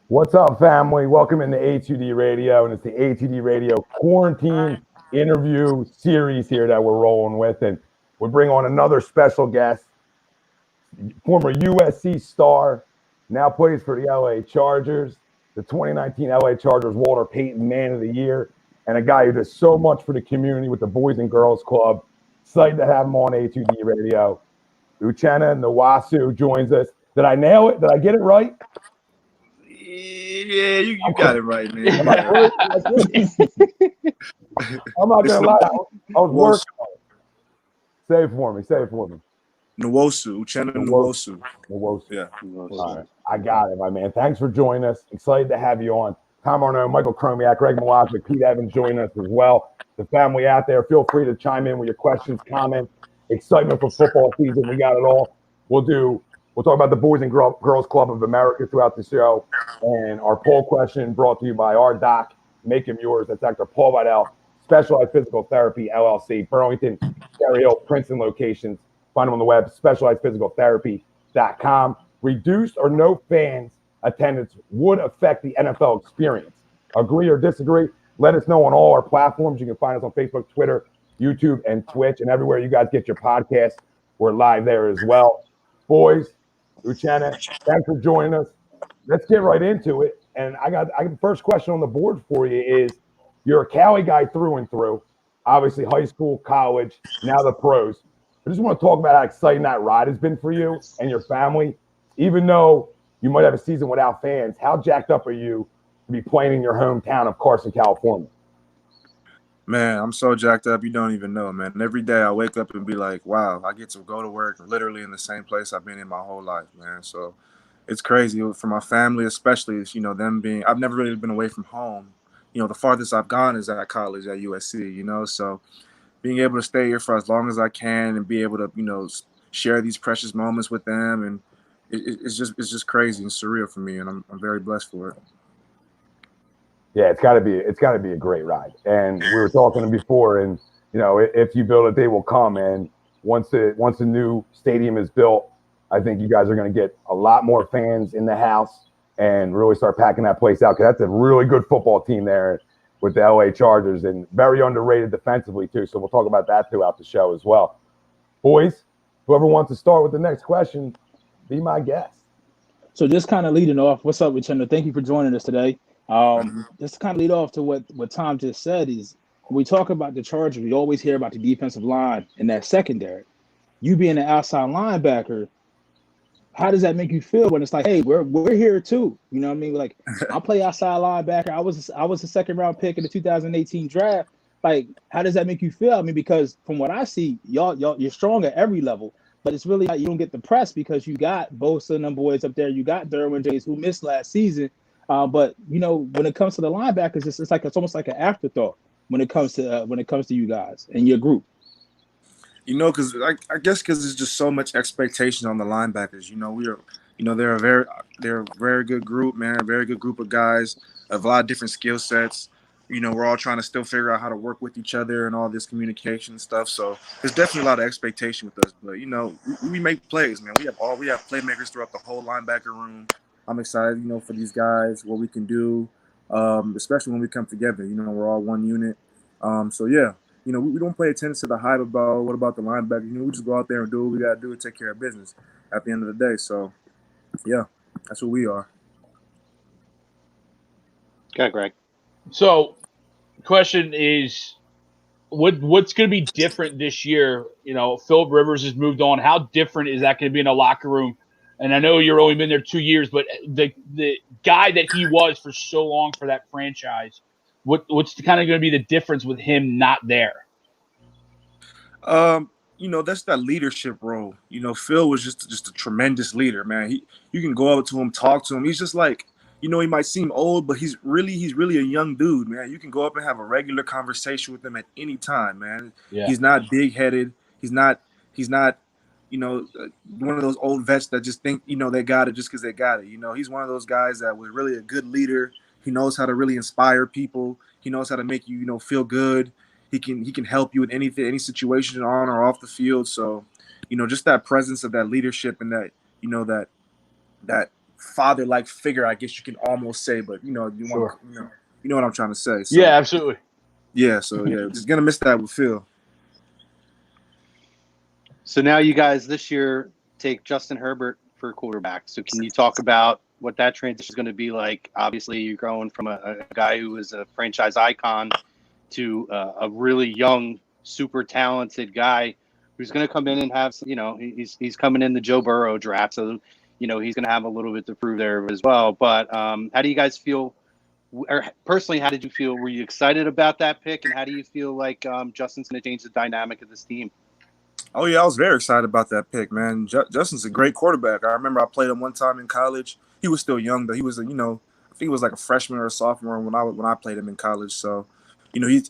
What's up, family? Welcome into A2D Radio, and it's the A2D Radio quarantine interview series here that we're rolling with, and we bring on another special guest, former USC star, now plays for the LA Chargers, the 2019 LA Chargers Walter Payton Man of the Year, and a guy who does so much for the community with the Boys and Girls Club. Excited to have him on A2D Radio. Uchenna Nwosu joins us. Did I nail it? Did I get it right? Yeah, you got it right, man. I'm not gonna lie. I was working on it. Say it for me. Nwosu, Uchenna Nwosu. Yeah. All right. I got it, my man. Thanks for joining us. Excited to have you on. Tom Arno, Michael Chromiak, Greg Malazzic, Pete Evans joining us as well. The family out there, feel free to chime in with your questions, comments, excitement for football season. We got it all. We'll talk about the Boys and Girls Club of America throughout the show. And our poll question brought to you by our doc, Make Him Yours. That's Dr. Paul Vidal, Specialized Physical Therapy, LLC, Burlington, Cherry Hill, Princeton locations. Find them on the web, specializedphysicaltherapy.com. Reduced or no fans attendance would affect the NFL experience. Agree or disagree? Let us know on all our platforms. You can find us on Facebook, Twitter, YouTube, and Twitch, and everywhere you guys get your podcasts. We're live there as well. Boys, Uchenna, thanks for joining us. Let's get right into it. And I got the first question on the board for you is, you're a Cali guy through and through, obviously high school, college, now the pros. I just want to talk about how exciting that ride has been for you and your family. Even though you might have a season without fans, how jacked up are you to be playing in your hometown of Carson, California? Man, I'm so jacked up, you don't even know, man. Every day I wake up and be like, wow, I get to go to work literally in the same place I've been in my whole life, man. So it's crazy for my family, especially, them being, I've never really been away from home. The farthest I've gone is at college at USC, so being able to stay here for as long as I can and be able to, share these precious moments with them. And it's just crazy and surreal for me. And I'm very blessed for it. Yeah, it's got to be a great ride. And we were talking before, and if you build it, they will come. And once the new stadium is built, I think you guys are going to get a lot more fans in the house and really start packing that place out, because that's a really good football team there with the LA Chargers, and very underrated defensively too. So we'll talk about that throughout the show as well. Boys, whoever wants to start with the next question, be my guest. So just kind of leading off, what's up, Uchenna? Thank you for joining us today. Just to kind of lead off to what Tom just said is, when we talk about the Chargers, we always hear about the defensive line and that secondary. You being an outside linebacker, how does that make you feel when it's like, hey, we're here too? You know what I mean? Like, I play outside linebacker. I was a second round pick in the 2018 draft. Like, how does that make you feel? I mean, because from what I see, y'all you're strong at every level, but it's really like you don't get the press because you got Bosa and them boys up there. You got Derwin James, who missed last season. But when it comes to the linebackers, it's almost like an afterthought when it comes to you guys and your group. Because I guess because there's just so much expectation on the linebackers. They're a very good group, man. A very good group of guys of a lot of different skill sets. We're all trying to still figure out how to work with each other and all this communication stuff. So there's definitely a lot of expectation with us. But we make plays, man. We have playmakers throughout the whole linebacker room. I'm excited, for these guys, what we can do, especially when we come together. We're all one unit. So yeah. We don't pay attention to the hype about what about the linebacker. We just go out there and do what we got to do and take care of business at the end of the day. So, yeah, that's what we are. Okay, Greg. So, question is, what's going to be different this year? Philip Rivers has moved on. How different is that going to be in a locker room? And I know you're only been there 2 years, but the guy that he was for so long for that franchise, what's kind of going to be the difference with him not there? That's that leadership role. Phil was just a tremendous leader, man. You can go up to him, talk to him. He's just like, he might seem old, but he's really a young dude, man. You can go up and have a regular conversation with him at any time, man. Yeah. He's not big-headed. He's not one of those old vets that just think, they got it just because they got it. He's one of those guys that was really a good leader. He knows how to really inspire people. He knows how to make you, feel good. He can help you with anything, any situation on or off the field. So, just that presence of that leadership and that, that father-like figure, I guess you can almost say. But you know what I'm trying to say. So, yeah, absolutely. Yeah, so just gonna miss that with Phil. So now you guys this year take Justin Herbert for quarterback. So can you talk about what that transition is going to be like? Obviously, you're going from a guy who is a franchise icon to a really young, super talented guy who's going to come in and have, he's coming in the Joe Burrow draft. So, he's going to have a little bit to prove there as well. But how do you guys feel? Or personally, how did you feel? Were you excited about that pick? And how do you feel like Justin's going to change the dynamic of this team? Oh, yeah, I was very excited about that pick, man. Justin's a great quarterback. I remember I played him one time in college. He was still young, but he was, I think he was like a freshman or a sophomore when I played him in college. So,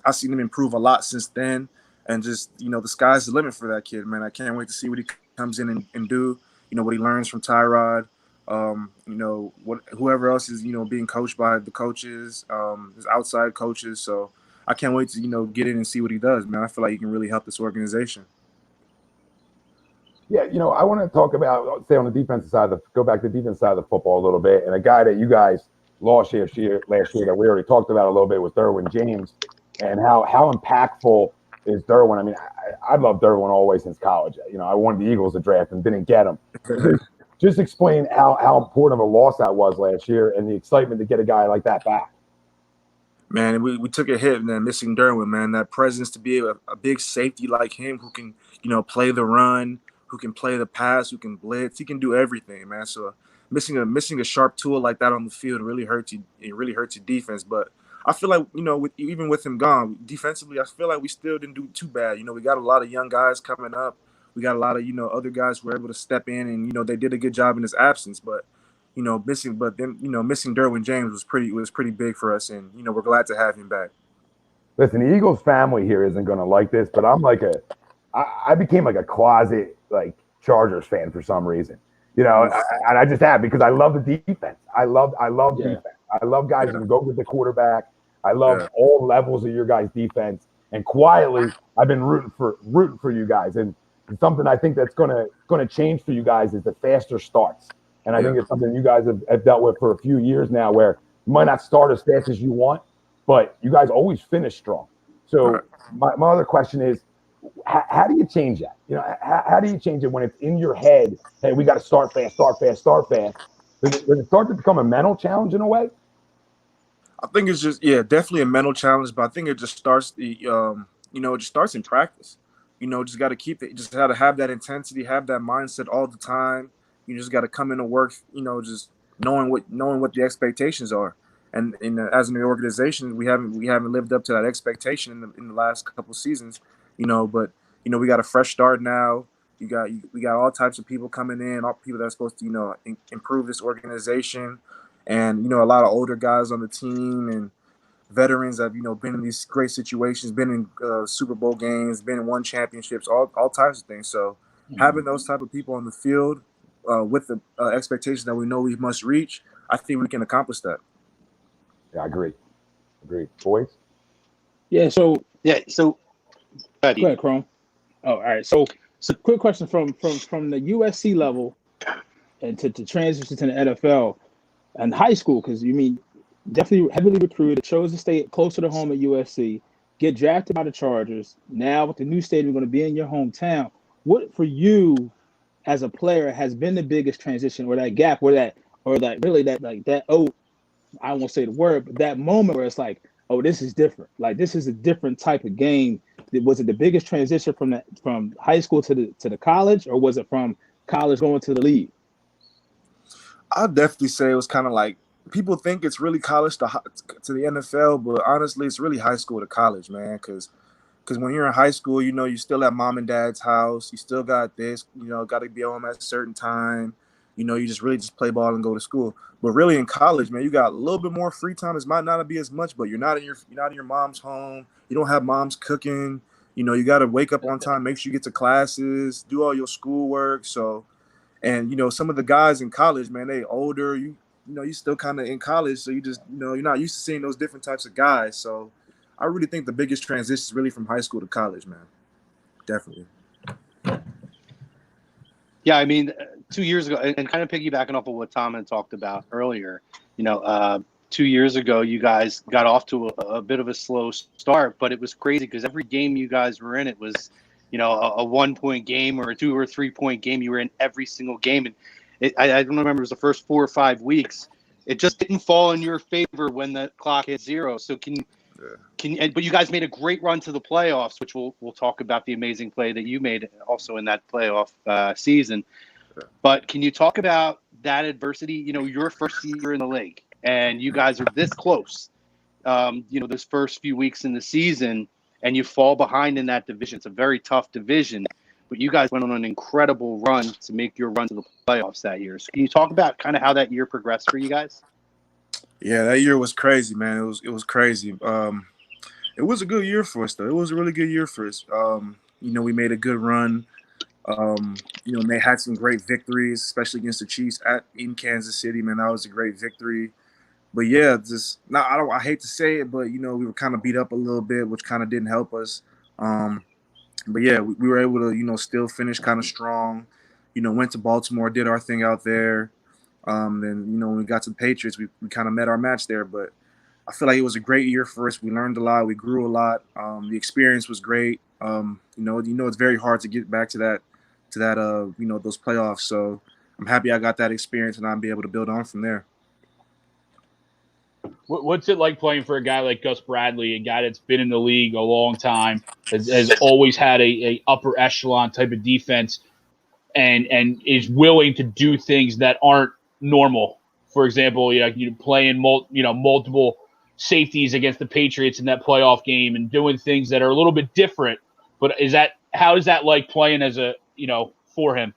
I've seen him improve a lot since then. And just, the sky's the limit for that kid, man. I can't wait to see what he comes in and do, what he learns from Tyrod, whoever else is, being coached by the coaches, his outside coaches. So I can't wait to, get in and see what he does, man. I feel like he can really help this organization. Yeah, I want to talk about, say on the defensive side, go back to the defensive side of the football a little bit. And a guy that you guys lost last year that we already talked about a little bit was Derwin James, and how impactful is Derwin. I mean, I love Derwin all the way since college. I wanted the Eagles to draft and didn't get him. Just explain how important of a loss that was last year and the excitement to get a guy like that back. Man, we took a hit, man, missing Derwin, man. That presence to be a big safety like him who can, play the run, who can play the pass, who can blitz. He can do everything, man. So missing a sharp tool like that on the field really hurts you. It really hurts your defense. But I feel like, even with him gone, defensively, I feel like we still didn't do too bad. We got a lot of young guys coming up. We got a lot of, other guys who were able to step in and, they did a good job in his absence. But, missing Derwin James was pretty big for us. And, we're glad to have him back. Listen, the Eagles family here isn't going to like this, but I'm I became like a closet Chargers fan for some reason, and I just have, because I love the defense. I love defense. I love guys who can go with the quarterback. I love all levels of your guys' defense. And quietly, I've been rooting for you guys. And something I think that's gonna change for you guys is the faster starts. And I think it's something you guys have dealt with for a few years now, where you might not start as fast as you want, but you guys always finish strong. So my other question is, how do you change that? How do you change it when it's in your head? Hey, we got to start fast. Does it start to become a mental challenge in a way? I think it's just, definitely a mental challenge, but I think it just starts it just starts in practice. Just got to keep it. Just got to have that intensity, have that mindset all the time. You just got to come into work, just knowing what the expectations are. And as an organization, we haven't lived up to that expectation in the last couple seasons. But we got a fresh start now. We got all types of people coming in, all people that are supposed to, improve this organization, and a lot of older guys on the team and veterans that have, been in these great situations, been in Super Bowl games, been in won championships, all types of things. So having those type of people on the field with the expectations that we know we must reach, I think we can accomplish that. Yeah, I agree. Boys? Yeah. So Go ahead, Chrome. Oh, all right. So quick question from the USC level and to transition to the NFL and high school, because definitely heavily recruited, chose to stay closer to home at USC, get drafted by the Chargers. Now with the new stadium going to be in your hometown, what for you as a player has been the biggest transition, or that gap, I won't say the word, but that moment where it's like, oh, this is different. Like, this is a different type of game. Was it the biggest transition from high school to the college, or was it from college going to the league? I'll definitely say it was kind of like, people think it's really college to the NFL, but honestly, it's really high school to college, man. Because when you're in high school, you still at mom and dad's house. You still got this, got to be home at a certain time. You just really just play ball and go to school. But really in college, man, you got a little bit more free time. It might not be as much, but you're not in your mom's home. You don't have mom's cooking. You got to wake up on time, make sure you get to classes, do all your schoolwork. So, and some of the guys in college, man, they older. You still kind of in college, so you just you're not used to seeing those different types of guys. So, I really think the biggest transition is really from high school to college, man. Definitely. Yeah, 2 years ago, and kind of piggybacking off of what Tom had talked about earlier, 2 years ago, you guys got off to a bit of a slow start, but it was crazy because every game you guys were in, it was, a 1 point game or a 2 or 3 point game. You were in every single game. And I don't remember, it was the first 4 or 5 weeks. It just didn't fall in your favor when the clock hit 0. So but you guys made a great run to the playoffs, which we'll talk about the amazing play that you made also in that playoff season. But can you talk about that adversity? Your first year in the league, and you guys are this close, those first few weeks in the season, and you fall behind in that division. It's a very tough division, but you guys went on an incredible run to make your run to the playoffs that year. So can you talk about kind of how that year progressed for you guys? Yeah, that year was crazy, man. It was crazy. It was a good year for us, though. It was a really good year for us. We made a good run. They had some great victories, especially against the Chiefs in Kansas City. Man, that was a great victory. But yeah, I hate to say it, but we were kind of beat up a little bit, which kind of didn't help us. But yeah, we were able to still finish kind of strong. Went to Baltimore, did our thing out there. Then when we got to the Patriots, we kind of met our match there. But I feel like it was a great year for us. We learned a lot. We grew a lot. The experience was great. It's very hard to get back to that those playoffs. So I'm happy I got that experience and I'll be able to build on from there. What's it like playing for a guy like Gus Bradley, a guy that's been in the league a long time, has always had a upper echelon type of defense, and is willing to do things that aren't normal? For example, playing multiple safeties against the Patriots in that playoff game and doing things that are a little bit different. But how is that like playing as for him?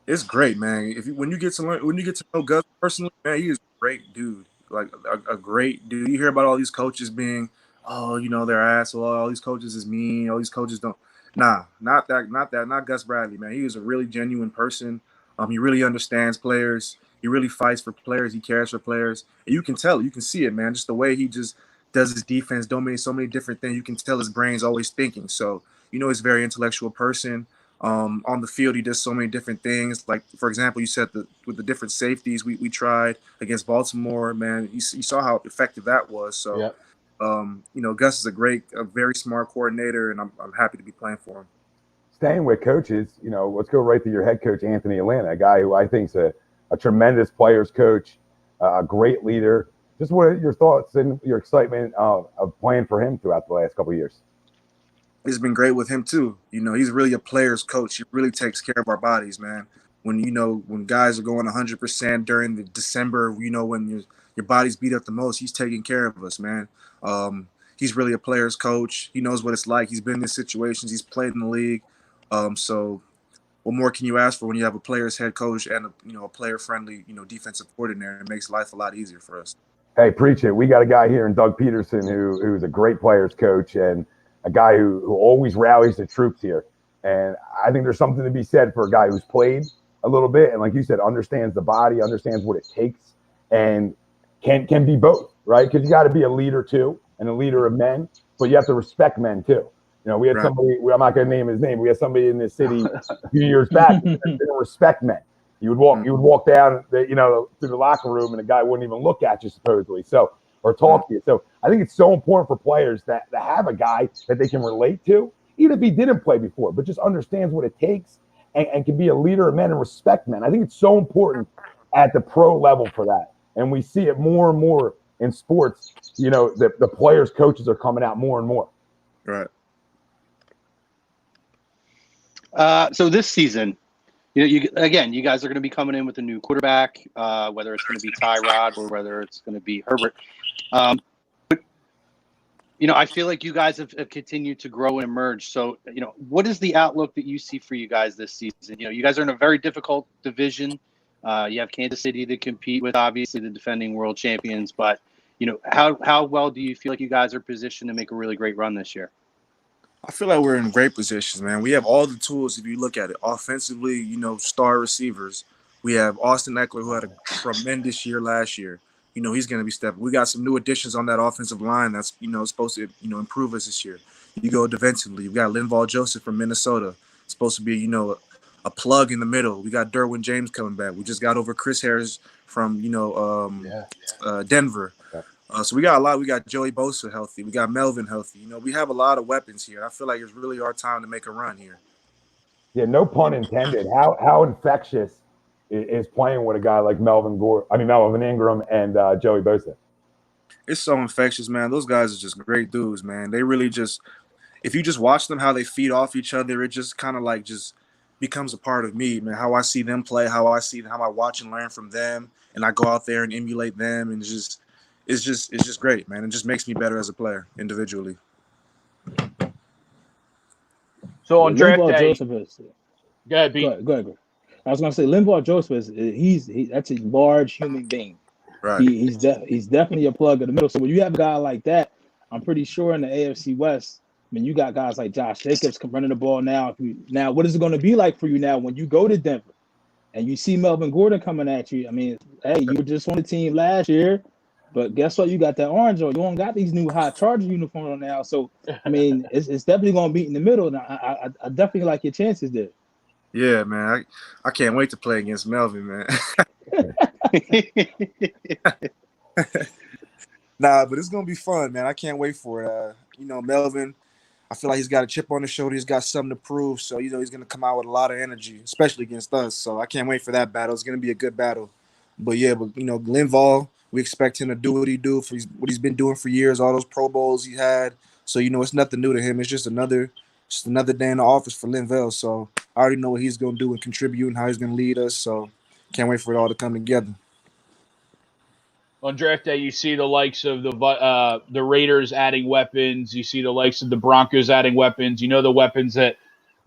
It's great, man. When you get to know Gus personally, man, he is a great dude. Like a great dude. You hear about all these coaches being, they're assholes. All these coaches is mean. All these coaches don't. Nah, not Gus Bradley, man. He is a really genuine person. He really understands players. He really fights for players. He cares for players. And you can tell. You can see it, man. Just the way he just does his defense, dominates so many different things. You can tell his brain's always thinking. So, he's a very intellectual person. On the field, he does so many different things. Like, for example, you said with the different safeties we tried against Baltimore, man, you saw how effective that was. So, yep. Gus is a very smart coordinator, and I'm happy to be playing for him. Staying with coaches, let's go right to your head coach, Anthony Atlanta, a guy who I think is a tremendous players coach, a great leader. Just what are your thoughts and your excitement of playing for him throughout the last couple of years? It's been great with him too. He's really a player's coach. He really takes care of our bodies, man. When guys are going 100% during the December, when your body's beat up the most, he's taking care of us, man. He's really a player's coach. He knows what it's like. He's been in these situations. He's played in the league. So what more can you ask for when you have a player's head coach and a player-friendly, defensive coordinator? It makes life a lot easier for us. Hey, preach it. We got a guy here in Doug Peterson who's a great player's coach and a guy who always rallies the troops here. And I think there's something to be said for a guy who's played a little bit and, like you said, understands the body, understands what it takes, and can be both, right? Because you got to be a leader too, and a leader of men, but you have to respect men too. We had somebody, I'm not going to name his name, we had somebody in this city a few years back that didn't respect men. You would walk down through the locker room and the guy wouldn't even look at you supposedly. So, or talk to you. So I think it's so important for players that have a guy that they can relate to, even if he didn't play before, but just understands what it takes and can be a leader of men and respect men. I think it's so important at the pro level for that. And we see it more and more in sports. The players' coaches are coming out more and more. Right. So this season, you guys are going to be coming in with a new quarterback, whether it's going to be Tyrod or whether it's going to be Herbert. But I feel like you guys have continued to grow and emerge. So, what is the outlook that you see for you guys this season? You guys are in a very difficult division. You have Kansas City to compete with, obviously the defending world champions. But, how well do you feel like you guys are positioned to make a really great run this year? I feel like we're in great positions, man. We have all the tools if you look at it. Offensively, star receivers. We have Austin Eckler, who had a tremendous year last year. He's going to be stepping. We got some new additions on that offensive line that's, supposed to, improve us this year. You go defensively. You've got Linval Joseph from Minnesota. It's supposed to be, a a plug in the middle. We got Derwin James coming back. We just got over Chris Harris from Denver. So we got a lot. We got Joey Bosa healthy. We got Melvin healthy. We have a lot of weapons here. I feel like it's really our time to make a run here. Yeah, no pun intended. How infectious is playing with a guy like Melvin Ingram and Joey Bosa? It's so infectious, man. Those guys are just great dudes, man. They really just, if you just watch them, how they feed off each other, it just kind of like just becomes a part of me, man. How I see them play, how I watch and learn from them, and I go out there and emulate them, and it's just great, man. It just makes me better as a player individually. So on draft day, go ahead. I was gonna say Linval Joseph that's a large human being. Right. He's definitely a plug in the middle. So when you have a guy like that, I'm pretty sure in the AFC West, I mean, you got guys like Josh Jacobs running the ball now. Now, what is it going to be like for you now when you go to Denver and you see Melvin Gordon coming at you? I mean, hey, you were just on the team last year, but guess what? You got that orange on. You don't got these new hot Chargers uniforms on now. So, I mean, it's definitely going to be in the middle. And I definitely like your chances there. Yeah, man. I can't wait to play against Melvin, man. Nah, but it's gonna be fun, man. I can't wait for it. Melvin, I feel like he's got a chip on his shoulder. He's got something to prove. So, he's gonna come out with a lot of energy, especially against us. So I can't wait for that battle. It's gonna be a good battle. But Linval, we expect him to do what he do for what he's been doing for years, all those Pro Bowls he had. So, it's nothing new to him. It's just another day in the office for Linval. So I already know what he's gonna do and contribute and how he's gonna lead us. So can't wait for it all to come together. On draft day, you see the likes of the Raiders adding weapons. You see the likes of the Broncos adding weapons. The weapons that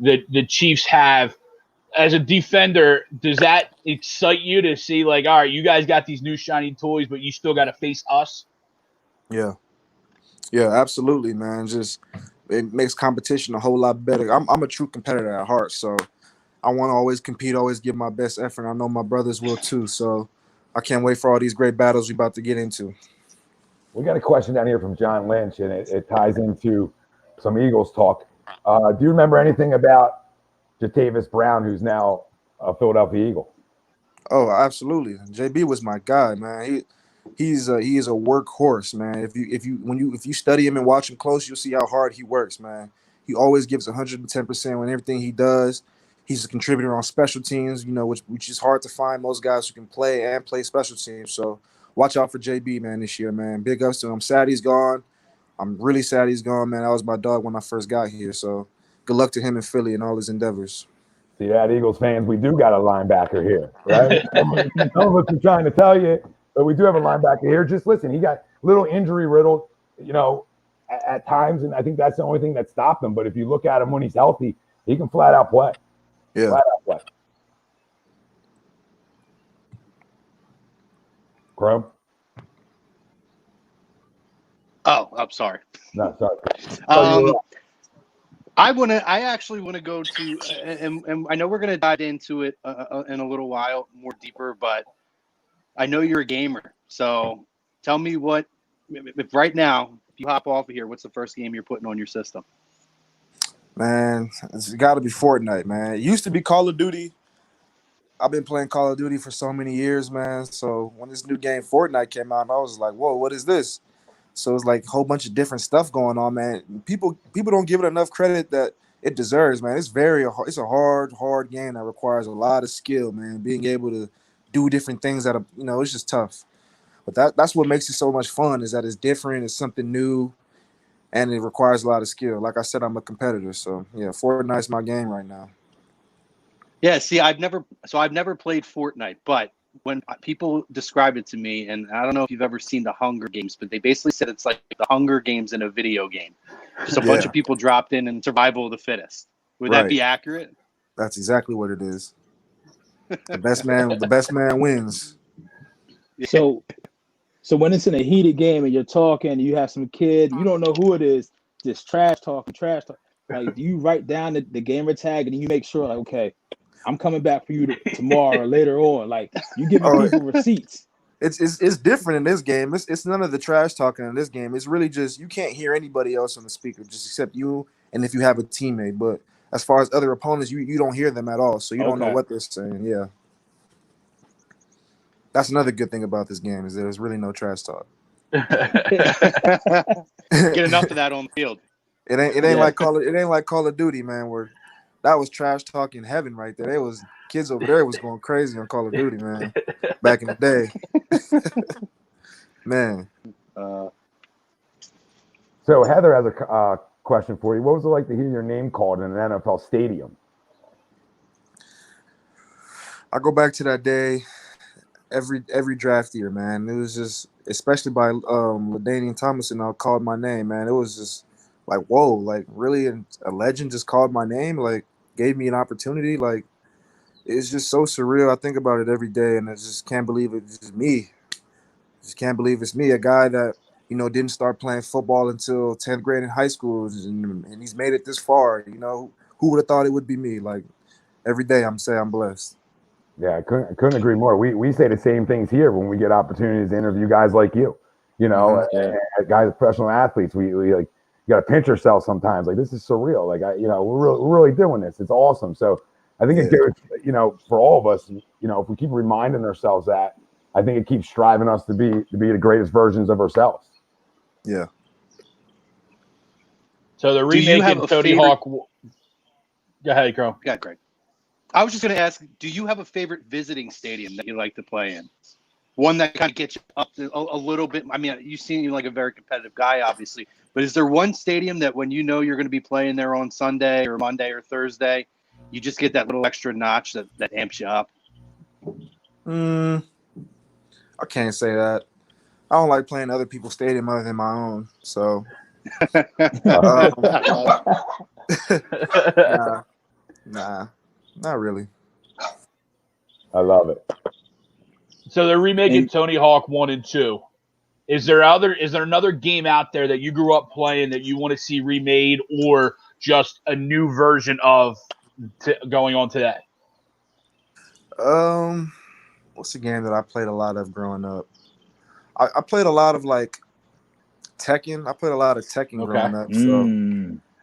the Chiefs have. As a defender, does that excite you to see, like, all right, you guys got these new shiny toys, but you still got to face us? Yeah, absolutely, man. Just it makes competition a whole lot better. I'm a true competitor at heart, so I want to always compete, always give my best effort. I know my brothers will too, so I can't wait for all these great battles we're about to get into. We got a question down here from John Lynch, and it ties into some Eagles talk. Do you remember anything about Jatavis Brown, who's now a Philadelphia Eagle? Oh, absolutely. JB was my guy, man. He is a workhorse, man. If you study him and watch him close, you'll see how hard he works, man. He always gives 110% on everything he does. He's a contributor on special teams, which is hard to find most guys who can play special teams. So watch out for JB, man, this year, man. Big ups to him. I'm sad he's gone. I'm really sad he's gone, man. That was my dog when I first got here. So good luck to him in Philly and all his endeavors. See that, Eagles fans? We do got a linebacker here, right? Some of us are trying to tell you, but we do have a linebacker here. Just listen, he got a little injury riddled, at times, and I think that's the only thing that stopped him. But if you look at him when he's healthy, he can flat out play. Yeah. Flat out play. Chrome? Oh, I'm sorry. No, sorry. I actually want to go to, and I know we're going to dive into it in a little while more deeper, but I know you're a gamer. So tell me if right now, if you hop off of here, what's the first game you're putting on your system? Man, it's got to be Fortnite, man. It used to be Call of Duty. I've been playing Call of Duty for so many years, man. So when this new game Fortnite came out, I was like, whoa, what is this? So it's like a whole bunch of different stuff going on, man. People don't give it enough credit that it deserves, man. It's a hard game that requires a lot of skill, man. Being able to do different things it's just tough. But that's what makes it so much fun, is that it's different, it's something new, and it requires a lot of skill. Like I said, I'm a competitor, so yeah, Fortnite's my game right now. Yeah, see, I've never played Fortnite, but when people describe it to me, and I don't know if you've ever seen the Hunger Games, but they basically said it's like the Hunger Games in a video game. Just a bunch of people dropped in and survival of the fittest. Would that be accurate? That's exactly what it is. The best man wins. So when it's in a heated game and you're talking, you have some kid, you don't know who it is, just trash talk. Like, do you write down the gamer tag and you make sure, like, okay, I'm coming back for you tomorrow or later on? Like, you give people receipts. It's different in this game. It's none of the trash talking in this game. It's really just you can't hear anybody else on the speaker, just except you and if you have a teammate. But as far as other opponents, you don't hear them at all, so you don't know Okay. what they're saying. Yeah, that's another good thing about this game is there's really no trash talk. Get enough of that on the field. It ain't like Call of Duty, man. Where that was trash talk in heaven right there. There was kids over there was going crazy on Call of Duty, man. Back in the day, man. So Heather has a question for you. What was it like to hear your name called in an NFL stadium? I go back to that day every draft year, man. It was just, especially by LaDainian Tomlinson, called my name, man. It was just like, whoa, like really a legend just called my name, like gave me an opportunity. Like it's just so surreal. I think about it every day, and I just can't believe it's just me. Just can't believe it's me, a guy that, you know, didn't start playing football until 10th grade in high school, and he's made it this far. You know, who would have thought it would be me? Like every day I'm saying I'm blessed. Yeah, I couldn't agree more. We say the same things here when we get opportunities to interview guys like you. You know, guys, professional athletes. We like, you got to pinch yourself sometimes. Like, this is surreal. Like, we're really doing this. It's awesome. So I think it goes, you know, for all of us, you know, if we keep reminding ourselves that, I think it keeps striving us to be the greatest versions of ourselves. Yeah. So the remaking Tony Hawk. Go ahead, Crow. Yeah, Greg. I was just going to ask, do you have a favorite visiting stadium that you like to play in? One that kind of gets you up to a little bit. I mean, you seem like a very competitive guy, obviously. But is there one stadium that when you know you're going to be playing there on Sunday or Monday or Thursday, you just get that little extra notch that amps you up? I can't say that. I don't like playing other people's stadium other than my own. So, nah, not really. I love it. So they're remaking Tony Hawk 1 and 2. Is there another game out there that you grew up playing that you want to see remade, or just a new version of going on today? What's the game that I played a lot of growing up? I played a lot of like Tekken. I played a lot of Tekken growing up. So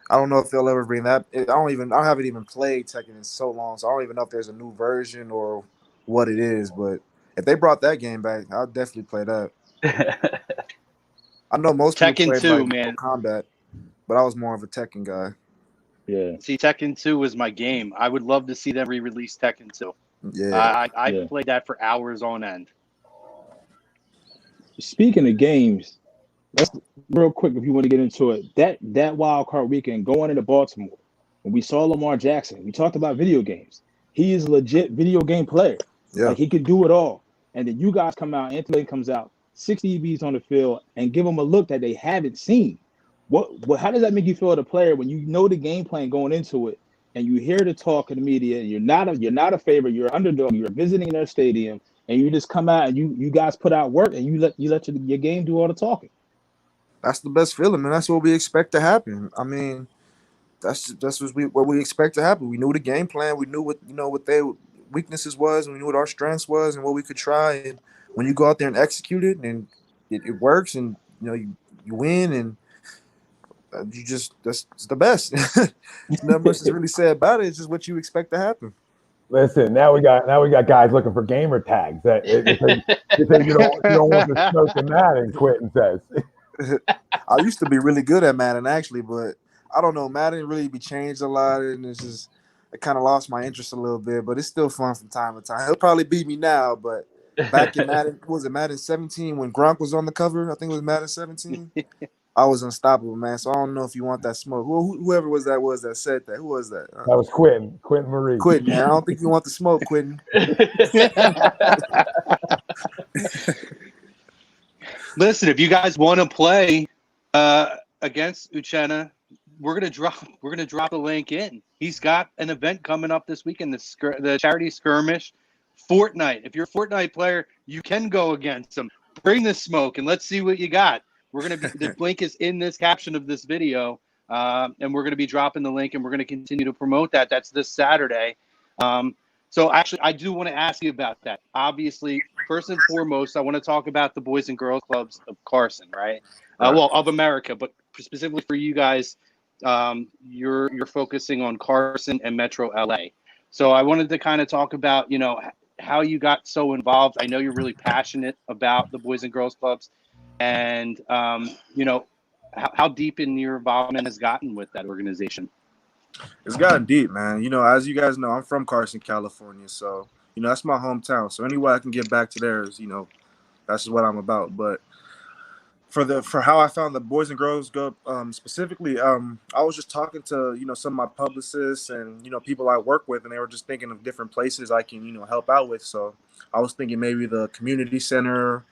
I don't know if they'll ever bring that. I haven't even played Tekken in so long, so I don't even know if there's a new version or what it is. But if they brought that game back, I'll definitely play that. I know most Tekken people played 2, like man. Combat, but I was more of a Tekken guy. Yeah. See, Tekken 2 was my game. I would love to see them re-release Tekken 2. Yeah. I played that for hours on end. Speaking of games, let's real quick, if you want to get into it, that wild card weekend going into Baltimore, when we saw Lamar Jackson, we talked about video games. He is a legit video game player. Yeah. Like, he could do it all. And then you guys come out, Anthony comes out, 60 DBs on the field, and give them a look that they haven't seen. How does that make you feel as a player when you know the game plan going into it, and you hear the talk in the media, and you're not a favorite, you're an underdog, you're visiting their stadium, and you just come out and you guys put out work, and you let your game do all the talking? That's the best feeling, man. That's what we expect to happen. I mean, that's what we expect to happen. We knew the game plan. We knew what their weaknesses was, and we knew what our strengths was, and what we could try. And when you go out there and execute it, and it works, and you win, and that's the best. There's nothing much to really say about it. It's just what you expect to happen. Listen, now we got guys looking for gamer tags. That you don't want to smoke in that, and Quentin says. I used to be really good at Madden, actually, but I don't know. Madden really be changed a lot, and I kind of lost my interest a little bit, but it's still fun from time to time. He'll probably beat me now, but back in Madden, was it Madden 17 when Gronk was on the cover? I think it was Madden 17. I was unstoppable, man. So I don't know if you want that smoke. Whoever that said that. Who was that? That was Quentin Marie. Quentin, man. I don't think you want the smoke, Quentin. Listen, if you guys want to play against Uchenna, we're gonna drop the link in. He's got an event coming up this weekend, the Charity Skirmish, Fortnite. If you're a Fortnite player, you can go against him. Bring the smoke and let's see what you got. The link is in this caption of this video, and we're gonna be dropping the link, and we're gonna continue to promote that. That's this Saturday. So actually, I do want to ask you about that. Obviously, first and foremost, I want to talk about the Boys and Girls Clubs of Carson, right? Well, of America, but specifically for you guys, you're focusing on Carson and Metro LA. So I wanted to kind of talk about, how you got so involved. I know you're really passionate about the Boys and Girls Clubs, and how deep in your involvement has gotten with that organization. It's gotten deep, man. As you guys know, I'm from Carson, California, so that's my hometown. So any way I can get back to there is, that's what I'm about. But for how I found the Boys and Girls Club specifically, I was just talking to some of my publicists and people I work with, and they were just thinking of different places I can help out with. So I was thinking maybe the community center,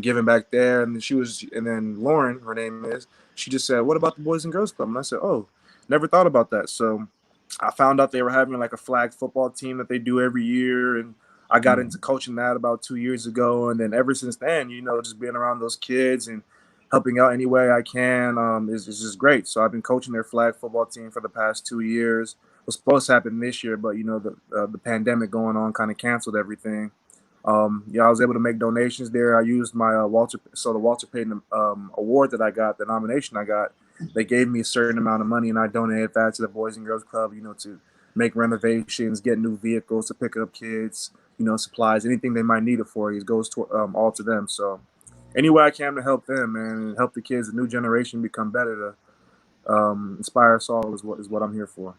giving back there, and then Lauren, her name is, she just said, "What about the Boys and Girls Club?" And I said, "Oh, never thought about that." So I found out they were having like a flag football team that they do every year, and I got into coaching that about 2 years ago, and then ever since then, just being around those kids and helping out any way I can is just great. So I've been coaching their flag football team for the past 2 years. It was supposed to happen this year, but the pandemic going on kind of canceled everything. I was able to make donations there. I used my the Walter Payton award that I got, the nomination I got. They gave me a certain amount of money, and I donated that to the Boys and Girls Club, to make renovations, get new vehicles to pick up kids, supplies, anything they might need it for. It goes to all to them. So any way I can to help them, man, and help the kids, the new generation, become better, to inspire us all is what I'm here for.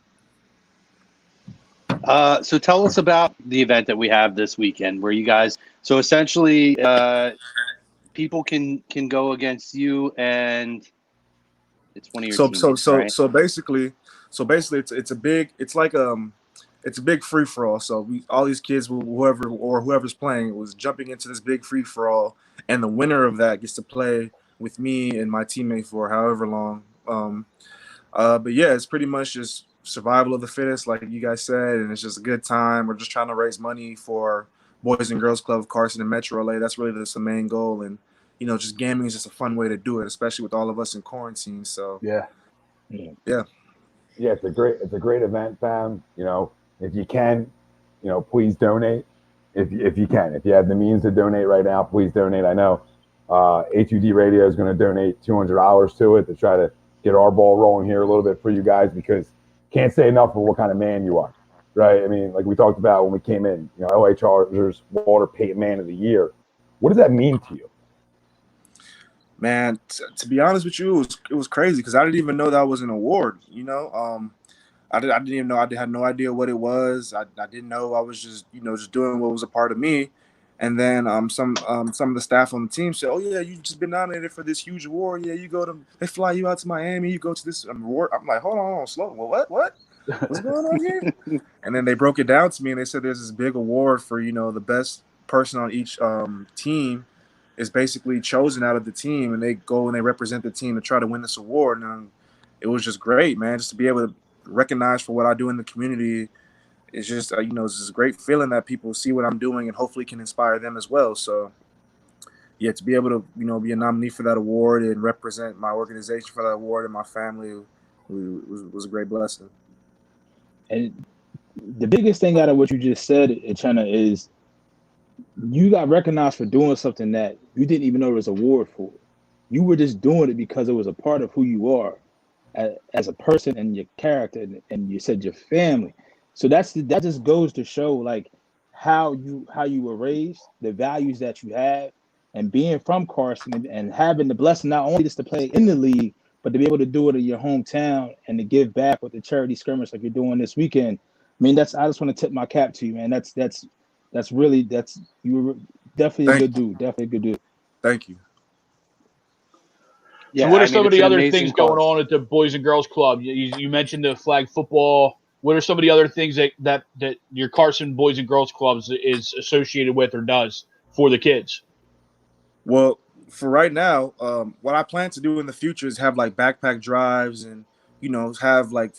So tell us about the event that we have this weekend, where you guys. So essentially, people can go against you, and it's one of your teammates, right? So basically, it's a big free for all. So all these kids, whoever's playing, was jumping into this big free for all, and the winner of that gets to play with me and my teammate for however long. But yeah, it's pretty much just survival of the fittest, like you guys said, and it's just a good time. We're just trying to raise money for Boys and Girls Club of Carson and Metro LA. That's really the main goal, and just gaming is just a fun way to do it, especially with all of us in quarantine. So yeah, it's a great event, fam. If you can, please donate. If you can, if you have the means to donate right now, please donate. I know A2D Radio is going to donate $200 to it to try to get our ball rolling here a little bit for you guys, because can't say enough for what kind of man you are, right? I mean, like we talked about when we came in, LA Chargers, Walter Payton Man of the Year. What does that mean to you? Man, to be honest with you, it was crazy, because I didn't even know that was an award. I didn't even know. I had no idea what it was. I didn't know. I was just just doing what was a part of me. And then some of the staff on the team said, "Oh yeah, you just been nominated for this huge award. Yeah, they fly you out to Miami. You go to this award." I'm like, hold on, slow. Well, what's going on here? And then they broke it down to me, and they said there's this big award for the best person on each team is basically chosen out of the team, and they go and they represent the team to try to win this award. And it was just great, man, just to be able to recognize for what I do in the community. It's just it's just a great feeling that people see what I'm doing and hopefully can inspire them as well. So yeah, to be able to be a nominee for that award and represent my organization for that award and my family was a great blessing. And the biggest thing out of what you just said, Uchenna, is you got recognized for doing something that you didn't even know there was an award for. You were just doing it because it was a part of who you are as a person and your character, and you said your family. So that just goes to show like how you were raised, the values that you have, and being from Carson and having the blessing not only just to play in the league, but to be able to do it in your hometown and to give back with the Charity Skirmish like you're doing this weekend. I mean, I just want to tip my cap to you, man. That's you were definitely a good dude. Definitely a good dude. Thank you. So what are some of the other things going on at the Boys and Girls Club? You mentioned the flag football. What are some of the other things that your Carson Boys and Girls Clubs is associated with or does for the kids? Well, for right now, what I plan to do in the future is have like backpack drives and, have like,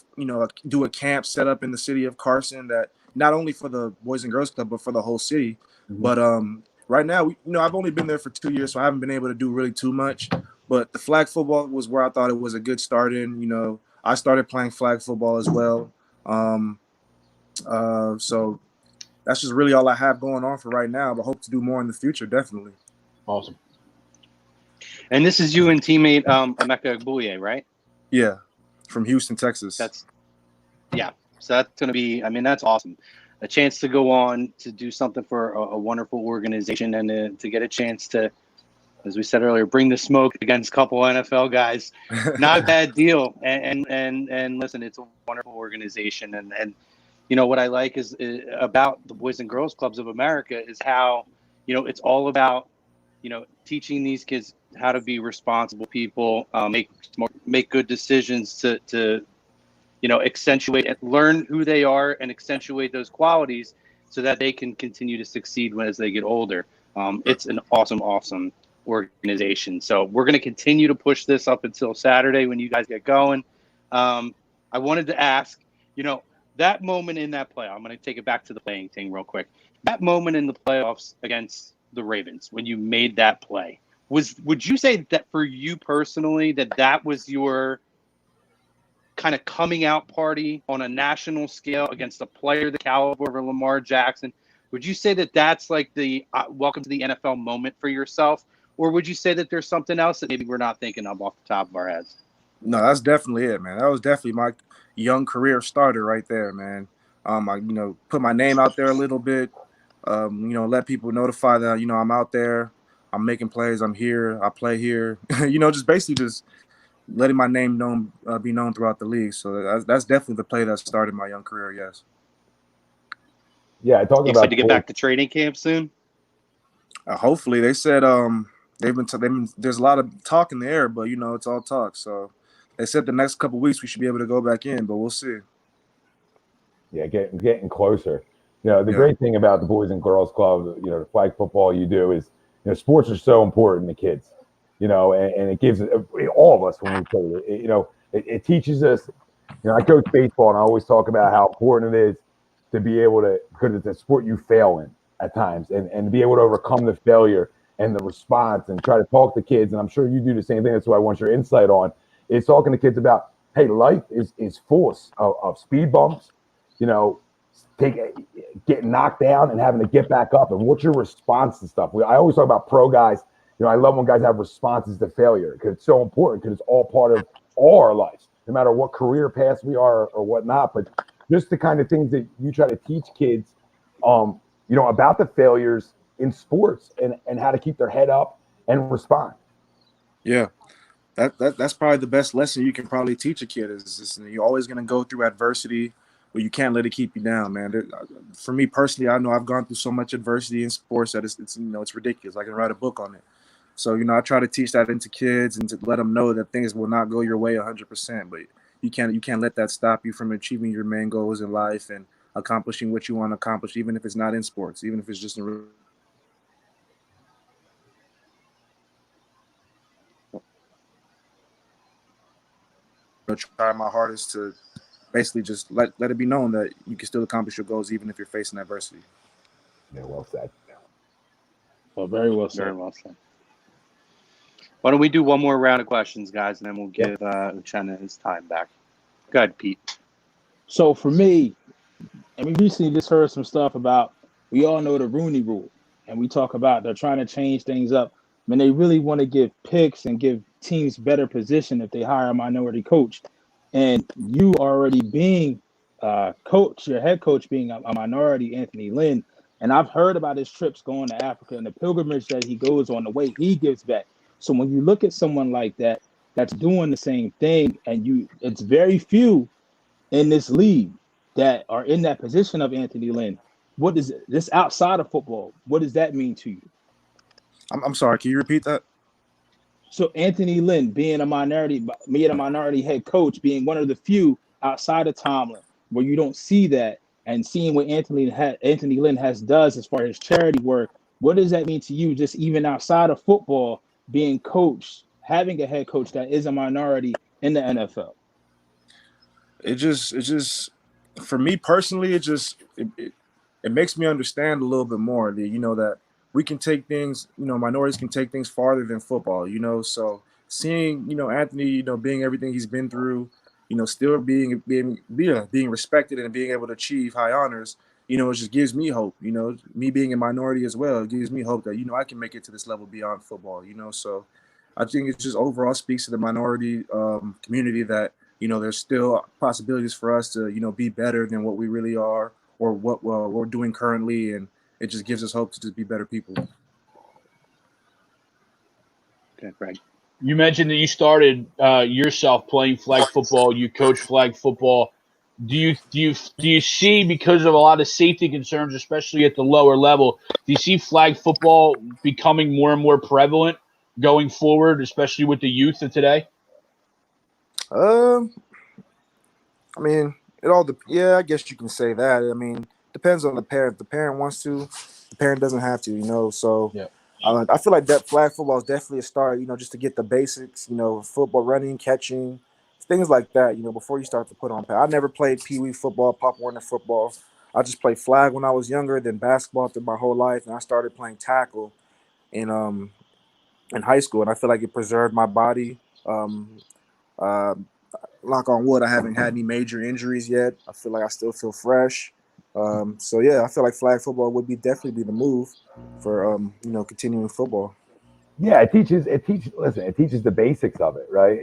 do a camp set up in the city of Carson that not only for the Boys and Girls Club, but for the whole city. Mm-hmm. But right now, I've only been there for 2 years, so I haven't been able to do really too much. But the flag football was where I thought it was a good start in. I started playing flag football as well. So that's just really all I have going on for right now, but hope to do more in the future, definitely. Awesome. And this is you and teammate Emeke Egbule, right? Yeah. from Houston, Texas. So that's going to be, I mean, that's awesome. A chance to go on to do something for a wonderful organization and to get a chance to, as we said earlier, bring the smoke against a couple NFL guys. Not a bad deal. And listen, it's a wonderful organization. And you know, what I like is about the Boys and Girls Clubs of America is how, you know, it's all about, you know, teaching these kids how to be responsible people, make good decisions to you know, accentuate and learn who they are and accentuate those qualities so that they can continue to succeed as they get older. It's an awesome organization. So we're going to continue to push this up until Saturday when you guys get going. I wanted to ask, you know, that moment in that playoff, I'm going to take it back to the playing thing real quick. That moment in the playoffs against the Ravens, when you made that play, would you say that for you personally, that was your kind of coming out party on a national scale against a player the caliber of Lamar Jackson? Would you say that that's like the welcome to the NFL moment for yourself? Or would you say that there's something else that maybe we're not thinking of off the top of our heads? No, that's definitely it, man. That was definitely my young career starter right there, man. I, you know, put my name out there a little bit, you know, let people notify that, you know, I'm out there, I'm making plays, I'm here, I play here, you know, just basically just letting my name be known throughout the league. So that's definitely the play that started my young career. Yes. Yeah, talking about to get back to training camp soon. Hopefully, they said they've been there's a lot of talk in the air, but you know it's all talk. So they said the next couple of weeks we should be able to go back in, but we'll see. Yeah, getting closer. You know, the great thing about the Boys and Girls Club, you know, the flag football you do is, you know, sports are so important to kids. You know, and it gives all of us when we play it. You know, it teaches us. You know, I coach baseball, and I always talk about how important it is to be able to, because it's a sport you fail in at times, and to be able to overcome the failure and the response and try to talk to kids. And I'm sure you do the same thing. That's what I want your insight on. Is talking to kids about, hey, life is full of speed bumps. You know, getting knocked down and having to get back up, and what's your response to stuff? I always talk about pro guys. You know, I love when guys have responses to failure because it's so important, because it's all part of all our lives, no matter what career path we are or whatnot. But just the kind of things that you try to teach kids, you know, about the failures in sports and how to keep their head up and respond. Yeah. That's probably the best lesson you can probably teach a kid is you're always going to go through adversity, but you can't let it keep you down, man. For me personally, I know I've gone through so much adversity in sports that it's you know, it's ridiculous. I can write a book on it. So, you know, I try to teach that into kids and to let them know that things will not go your way 100%, but you can't let that stop you from achieving your main goals in life and accomplishing what you want to accomplish, even if it's not in sports, even if it's just in try my hardest to basically just let it be known that you can still accomplish your goals even if you're facing adversity. Yeah, well said. Well, very well said. Very well said. Why don't we do one more round of questions, guys, and then we'll give Uchenna his time back. Go ahead, Pete. So for me, and we recently just heard some stuff about, we all know the Rooney Rule, and we talk about they're trying to change things up. I mean, they really want to give picks and give teams better position if they hire a minority coach. And you already being coach, your head coach being a minority, Anthony Lynn, and I've heard about his trips going to Africa and the pilgrimage that he goes on, the way he gives back. So when you look at someone like that, that's doing the same thing, and it's very few in this league that are in that position of Anthony Lynn. What is this outside of football? What does that mean to you? I'm sorry. Can you repeat that? So Anthony Lynn being a minority head coach, being one of the few outside of Tomlin, where you don't see that, and seeing what Anthony Lynn does as far as charity work. What does that mean to you? Just even outside of football, being coached, having a head coach that is a minority in the NFL. It just for me personally, it makes me understand a little bit more that, you know, that we can take things, you know, minorities can take things farther than football, you know. So seeing, you know, Anthony, you know, being everything he's been through, you know, still being respected and being able to achieve high honors, you know, it just gives me hope. You know, me being a minority as well, it gives me hope that, you know, I can make it to this level beyond football, you know. So I think it just overall speaks to the minority community that there's still possibilities for us to, be better than what we really are or what we're doing currently. And it just gives us hope to just be better people. Okay, Greg. You mentioned that you started yourself playing flag football. You coach flag football. Do you see, because of a lot of safety concerns, especially at the lower level, do you see flag football becoming more and more prevalent going forward, especially with the youth of today? I mean, I guess you can say that. I mean, depends on the parent. If the parent wants to, the parent doesn't have to, so Yeah. I feel like that flag football is definitely a start, just to get the basics, football, running, catching, things like that, before you start to put on pad. I never played Pee Wee football, Pop Warner football. I just played flag when I was younger, then basketball through my whole life, and I started playing tackle in high school, and I feel like it preserved my body. Knock on wood, I haven't had any major injuries yet. I feel like I still feel fresh. So yeah, I feel like flag football would definitely be the move for continuing football. Yeah, it teaches the basics of it, right?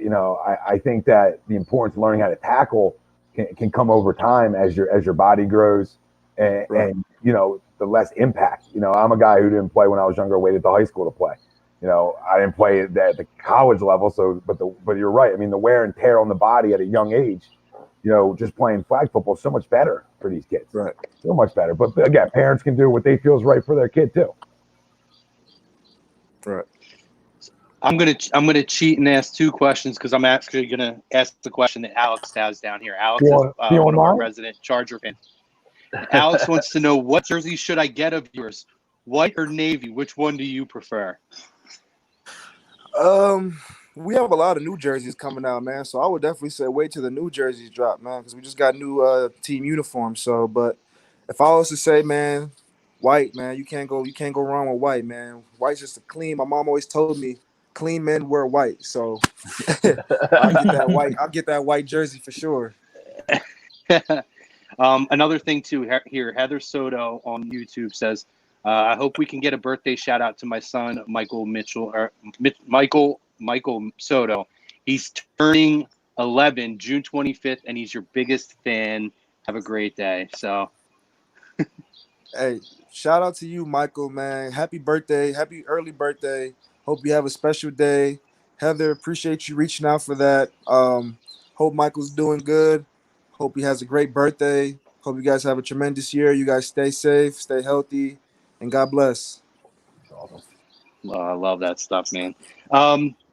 I think that the importance of learning how to tackle can come over time as your body grows and, Right. and the less impact. I'm a guy who didn't play when I was younger, waited till high school to play. I didn't play at the college level, but you're right. I mean, the wear and tear on the body at a young age, just playing flag football is so much better for these kids. Right. So much better. But again, parents can do what they feel is right for their kid too. Right. I'm gonna cheat and ask two questions because I'm actually gonna ask the question that Alex has down here. Alex is one of our resident Charger fans. Alex wants to know, what jersey should I get of yours, white or navy? Which one do you prefer? We have a lot of new jerseys coming out, man. So I would definitely say wait till the new jerseys drop, man, because we just got new team uniforms. So, but if I was to say, man, white, man, you can't go wrong with white, man. White's just a clean. My mom always told me clean men wear white. So I'll get that white jersey for sure. Another thing too here, Heather Soto on YouTube says, I hope we can get a birthday shout out to my son Michael Soto. He's turning 11 June 25th, and he's your biggest fan. Have a great day. So, hey, shout out to you, Michael, man. Happy birthday, happy early birthday. Hope you have a special day. Heather, appreciate you reaching out for that. Hope Michael's doing good. Hope he has a great birthday. Hope you guys have a tremendous year. You guys stay safe, stay healthy, and God bless. I love that stuff, man.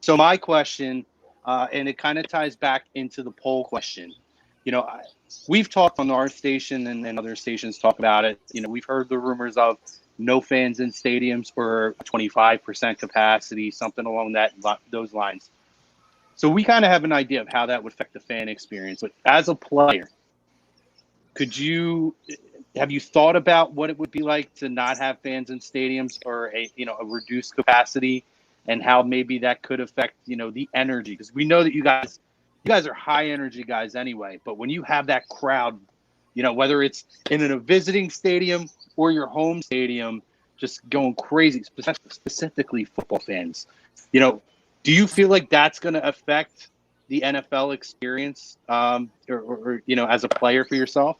So my question, and it kind of ties back into the poll question. We've talked on our station and other stations talk about it. We've heard the rumors of no fans in stadiums or 25% capacity, something along those lines. So we kind of have an idea of how that would affect the fan experience. But as a player, have you thought about what it would be like to not have fans in stadiums or a reduced capacity, and how maybe that could affect the energy? Because we know that you guys are high energy guys anyway, but when you have that crowd, whether it's in a visiting stadium or your home stadium, just going crazy, specifically football fans, do you feel like that's going to affect the NFL experience, or as a player for yourself?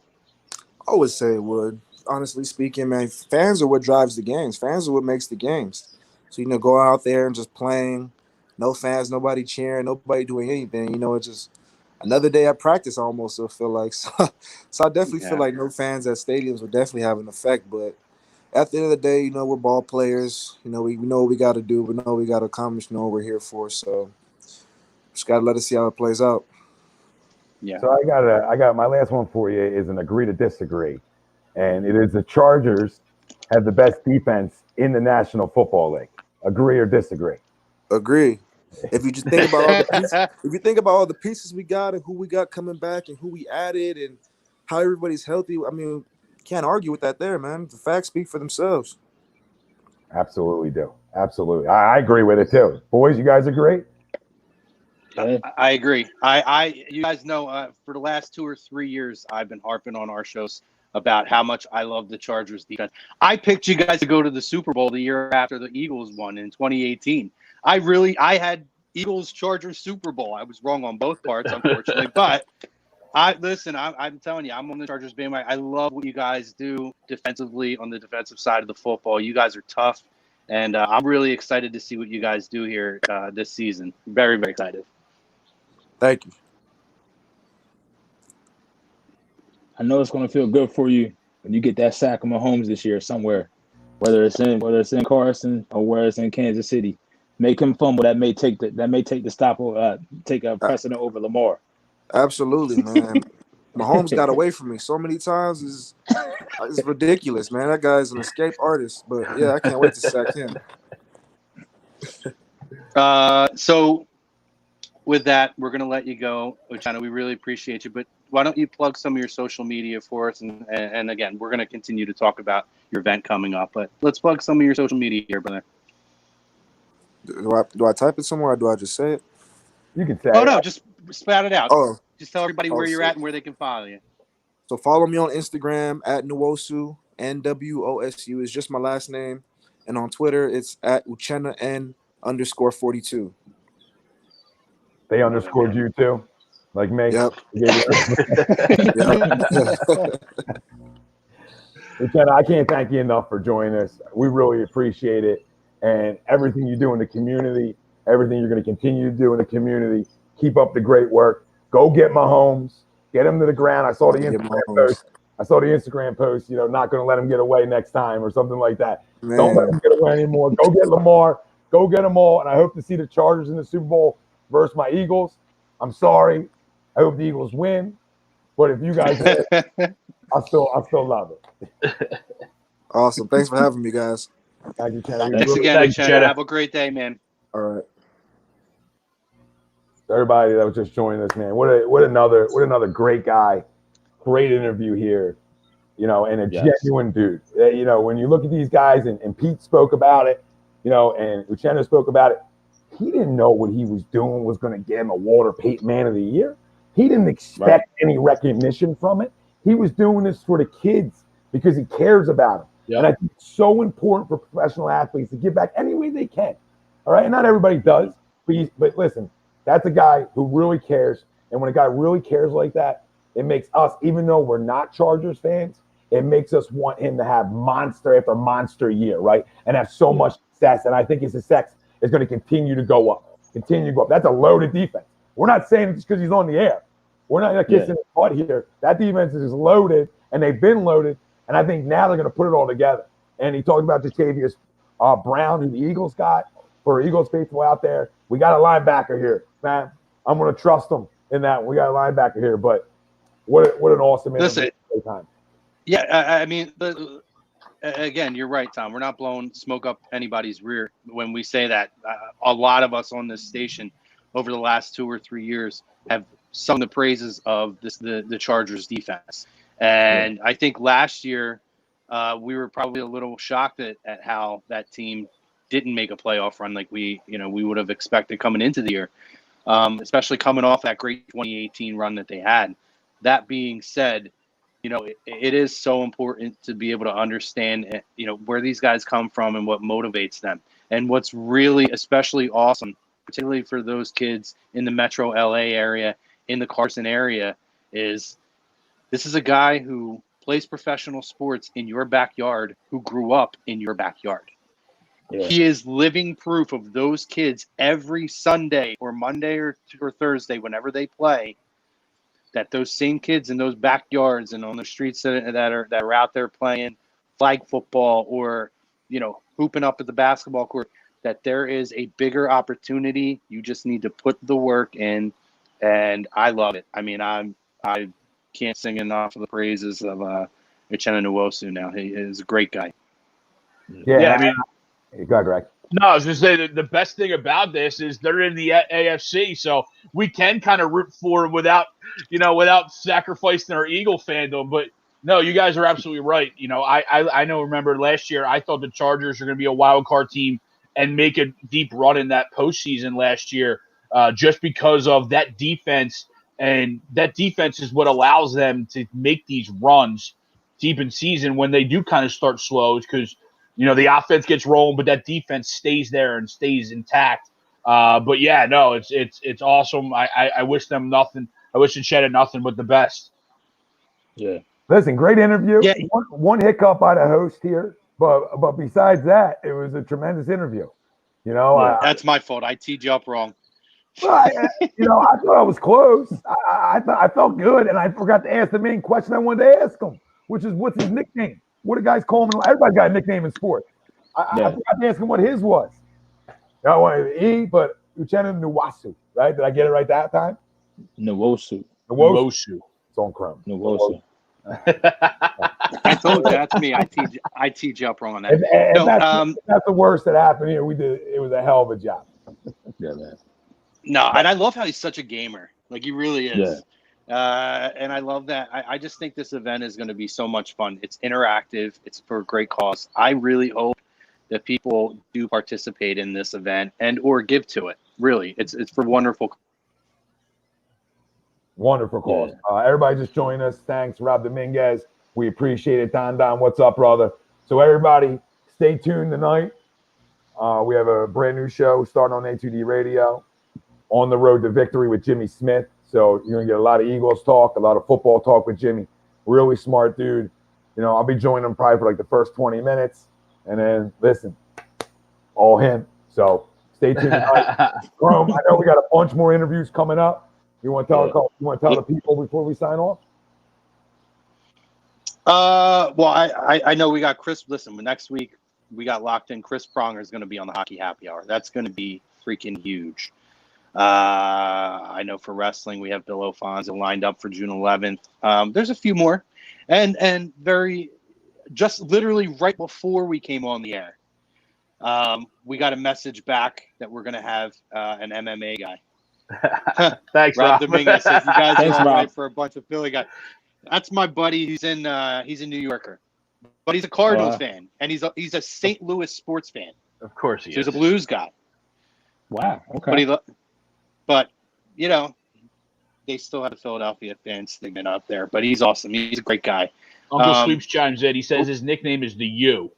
I would say it would. Honestly speaking, man, fans are what drives the games. Fans are what makes the games. So, go out there and just playing, no fans, nobody cheering, nobody doing anything. It's just another day at practice almost, I feel like. So I definitely feel like no fans at stadiums would definitely have an effect. But at the end of the day, we're ball players. We know what we got to do. We know what we got to accomplish. We know what we're here for. So just got to let us see how it plays out. Yeah. So I got my last one for you is an agree to disagree, and it is the Chargers have the best defense in the National Football League. Agree or disagree? Agree. If you just think about all the pieces we got and who we got coming back and who we added and how everybody's healthy, I mean, can't argue with that there, man. The facts speak for themselves. Absolutely do. Absolutely. I agree with it too. Boys, you guys agree? I agree. You guys know, for the last 2 or 3 years, I've been harping on our shows about how much I love the Chargers defense. I picked you guys to go to the Super Bowl the year after the Eagles won in 2018. I had Eagles Chargers Super Bowl. I was wrong on both parts, unfortunately, but I'm telling you, I'm on the Chargers bandwagon. I love what you guys do defensively on the defensive side of the football. You guys are tough, and I'm really excited to see what you guys do here this season. Very, very excited. Thank you. I know it's going to feel good for you when you get that sack of Mahomes this year somewhere, whether it's in Carson or whether it's in Kansas City. Make him fumble. That may take the stop or take a precedent over Lamar. Absolutely, man. Mahomes got away from me so many times. It's ridiculous, man. That guy's an escape artist. But yeah, I can't wait to sack him. So with that, we're gonna let you go, Uchenna. We really appreciate you. But why don't you plug some of your social media for us? And again, we're gonna continue to talk about your event coming up. But let's plug some of your social media here, brother. Do I type it somewhere or do I just say it? You can say Oh it. no, just spout it out. Oh, Just tell everybody where you're at and where they can follow you. so follow me on Instagram at Nwosu, NWOSU is just my last name. And on Twitter, it's at Uchenna N_42. They underscored you too, like me. Yep. Uchenna, I can't thank you enough for joining us. We really appreciate it. And everything you do in the community, everything you're going to continue to do in the community, keep up the great work. Go get Mahomes, get him to the ground. I saw the Instagram post, not going to let him get away next time or something like that. Man. Don't let him get away anymore. Go get Lamar. Go get them all. And I hope to see the Chargers in the Super Bowl versus my Eagles. I'm sorry. I hope the Eagles win. But if you guys win, I still love it. Awesome. Thanks for having me, guys. Thank you, Uchenna. Thanks again, Uchenna. Have a great day, man. All right. Everybody that was just joining us, man. What another great guy. Great interview here. And a genuine dude. When you look at these guys, and Pete spoke about it, and Uchenna spoke about it, he didn't know what he was doing was going to get him a Walter Payton Man of the Year. He didn't expect any recognition from it. He was doing this for the kids because he cares about them. Yep. And I think it's so important for professional athletes to give back any way they can. All right. And not everybody does, but listen, that's a guy who really cares. And when a guy really cares like that, it makes us, even though we're not Chargers fans, it makes us want him to have monster after monster year, right? And have so much success. And I think his success is going to continue to go up. That's a loaded defense. We're not saying it just because he's on the air. We're not kissing his butt here. That defense is loaded, and they've been loaded. And I think now they're going to put it all together. And he talked about Jatavius Brown, who the Eagles got. For Eagles faithful out there, we got a linebacker here, man. I'm going to trust him in that. We got a linebacker here. But what an awesome time. Yeah, I mean, again, you're right, Tom. We're not blowing smoke up anybody's rear when we say that. A lot of us on this station over the last 2 or 3 years have sung the praises of the Chargers defense. And I think last year we were probably a little shocked at how that team didn't make a playoff run like we would have expected coming into the year, especially coming off that great 2018 run that they had. That being said, it is so important to be able to understand, where these guys come from and what motivates them. And what's really especially awesome, particularly for those kids in the Metro LA area, in the Carson area, is this is a guy who plays professional sports in your backyard, who grew up in your backyard. Yeah. He is living proof of those kids every Sunday or Monday or Thursday, whenever they play, that those same kids in those backyards and on the streets that are out there playing flag football or, hooping up at the basketball court, that there is a bigger opportunity. You just need to put the work in, and I love it. I mean, I can't sing enough of the praises of Uchenna Nwosu now. He is a great guy. Yeah, I mean, go ahead, Greg. No, I was going to say the best thing about this is they're in the AFC, so we can kind of root for without sacrificing our Eagle fandom. But no, you guys are absolutely right. Remember last year, I thought the Chargers are going to be a wild card team and make a deep run in that postseason last year, just because of that defense. And that defense is what allows them to make these runs deep in season when they do kind of start slow, because the offense gets rolling, but that defense stays there and stays intact. But yeah, no, it's awesome. I wish them nothing. I wish Uchenna nothing but the best. Yeah. Listen, great interview. Yeah. One hiccup by the host here, but besides that, it was a tremendous interview. You know, Yeah. That's my fault. I teed you up wrong. I thought I was close. I felt good, and I forgot to ask the main question I wanted to ask him, which is what's his nickname? What do guys call him? Everybody got a nickname in sports. I forgot to ask him what his was. I wanted E, but Uchenna Nwosu, right? Did I get it right that time? Nwosu. Nwosu. It's on Chrome. Nwosu. I told you that's me. I teed you up wrong on that. If that's the worst that happened here. We did. It was a hell of a job. Yeah, man. No, and I love how he's such a gamer. Like he really is. Yeah. And I love that. I just think this event is going to be so much fun. It's interactive. It's for a great cause. I really hope that people do participate in this event and or give to it. Really, it's for wonderful. Wonderful cause. Everybody just join us. Thanks, Rob Dominguez. We appreciate it. Don, what's up, brother? So everybody, stay tuned tonight. We have a brand new show starting on A2D Radio, On the Road to Victory with Jimmy Smith. So you're going to get a lot of Eagles talk, a lot of football talk with Jimmy. Really smart dude. You know, I'll be joining him probably for like the first 20 minutes. And then, listen, all him. So stay tuned tonight. Chrome, I know we got a bunch more interviews coming up. You want to tell the people before we sign off? Well, I know we got Chris. Listen, next week we got locked in. Chris Pronger is going to be on the Hockey Happy Hour. That's going to be freaking huge. I know for wrestling we have Bill Ofonzo lined up for June 11th. There's a few more, and very just literally right before we came on the air, we got a message back that we're going to have an MMA guy. Thanks, Rob Rob. Dominguez says you guys Thanks, are all Rob. right for a bunch of Philly guys. That's my buddy. He's a New Yorker, but he's a Cardinals fan, and he's a St. Louis sports fan. Of course he So is. he's a Blues guy. Wow. Okay. But you know, they still have the Philadelphia fan stigma up there. But he's awesome. He's a great guy. Uncle Sweeps chimes in. He says his nickname is the U.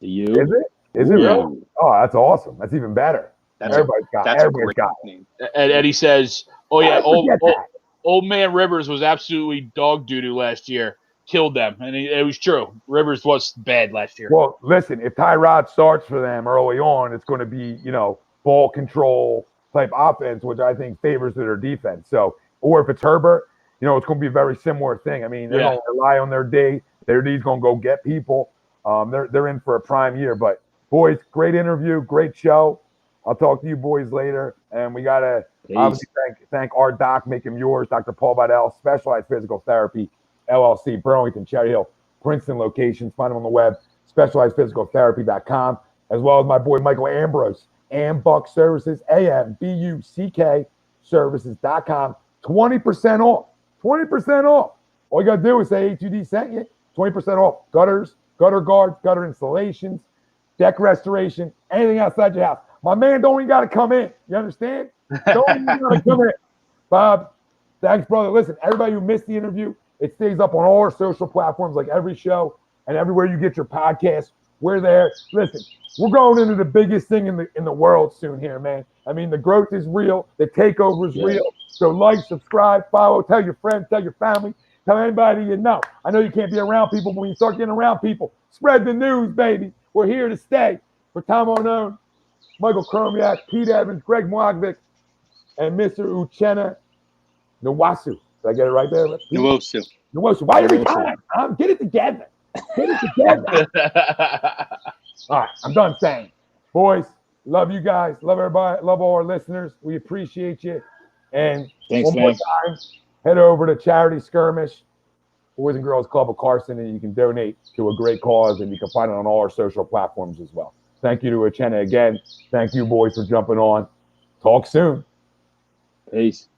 The U. Is it? Is it really? Oh, that's awesome. That's even better. Everybody's got That's a everybody's great got name. And Eddie says, "Oh yeah, forget that. old man Rivers was absolutely dog doo-doo last year. Killed them, and it was true. Rivers was bad last year. Well, listen, if Tyrod starts for them early on, it's going to be, ball control type offense, which I think favors their defense. So, or if it's Herbert, it's going to be a very similar thing. I mean, they're going to rely on their D. Their D's going to go get people. They're in for a prime year. But boys, great interview, great show. I'll talk to you boys later. And we got to obviously thank our doc, make him yours, Dr. Paul Vidal, Specialized Physical Therapy, LLC, Burlington, Cherry Hill, Princeton locations. Find them on the web, specializedphysicaltherapy.com, as well as my boy Michael Ambrose, Ambuck Services, AMBUCK Services.com. 20% off. 20% off. All you got to do is say A2D sent you. 20% off. Gutters, gutter guards, gutter installations, deck restoration, anything outside your house. My man don't even got to come in. You understand? Don't even got to come in. Bob, thanks, brother. Listen, everybody who missed the interview, it stays up on all our social platforms like every show and everywhere you get your podcast. We're there. Listen, we're going into the biggest thing in the world soon here, man. I mean, the growth is real. The takeover is real. So like, subscribe, follow, tell your friends, tell your family, tell anybody you know. I know you can't be around people, but when you start getting around people, spread the news, baby. We're here to stay. For Tom O'None, Michael Chromiak, Pete Evans, Greg Mwagvik, and Mr. Uchenna Nwosu. Did I get it right there? Nwosu. Why every time? Get it together. Get it together. All right, I'm done saying. Boys, love you guys. Love everybody. Love all our listeners. We appreciate you. And one more time, head over to Charity Skirmish, Boys and Girls Club of Carson, and you can donate to a great cause, and you can find it on all our social platforms as well. Thank you to Uchenna again. Thank you, boys, for jumping on. Talk soon. Peace.